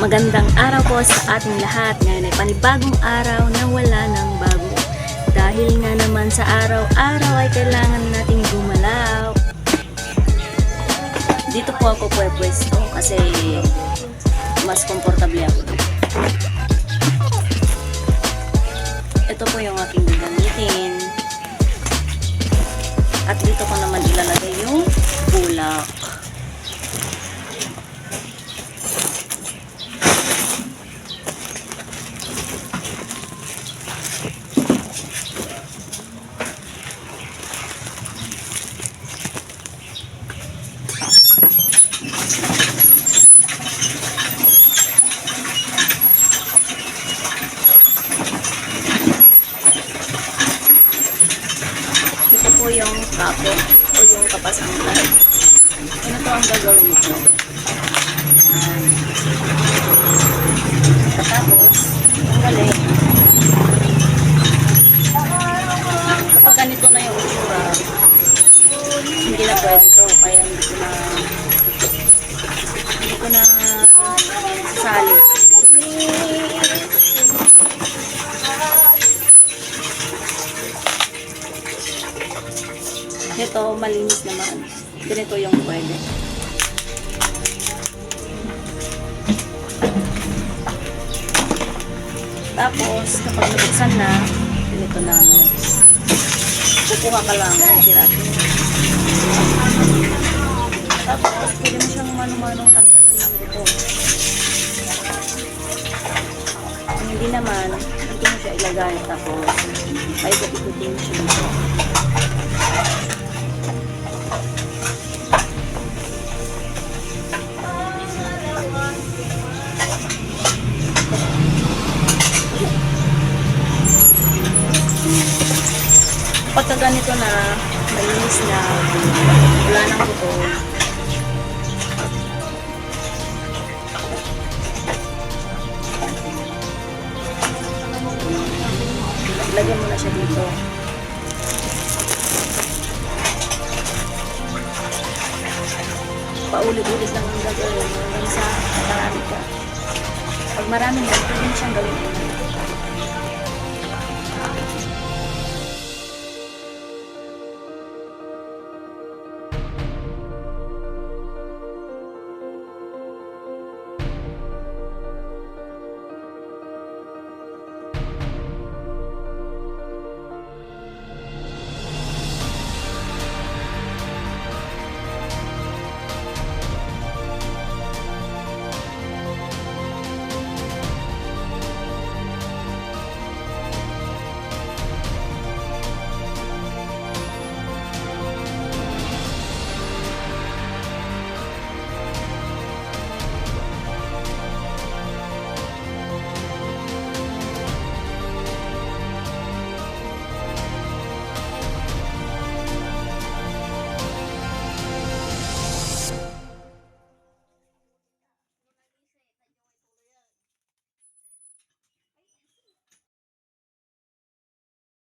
Magandang araw po sa ating lahat. Ngayon ay panibagong araw na wala ng bago. Dahil nga naman sa araw-araw ay kailangan nating gumalaw. Dito po ako pwesto kasi mas komportable ako. Ito po yung aking gagamitin. At dito ko naman ilalagay yung bulak. Ito po yung kapo o yung kapasanglan. Ano po ang gagawin ko? Tapos, tanggalin. Kapag ganito na yung itsura, hindi na pwede ito. Kaya hindi ko na sasali. Ito, malinis naman. Ganito yung pwede. Tapos, kapag nabuksan na, ganito na. Kukuha ka lang ng tirato. Tapos, pwede mo siyang manong-manong tanggalan ng buto. Kung hindi naman, hindi mo siya ilagay. Tapos, paikot-ikutin mo siya dito. Pagka ganito na, malinis na, wala nang buto, lagyan mo na siya dito. Paulit-ulit lang ang gagawin hanggang sa marami ka. Pag marami na, pwede mo siyang gawin.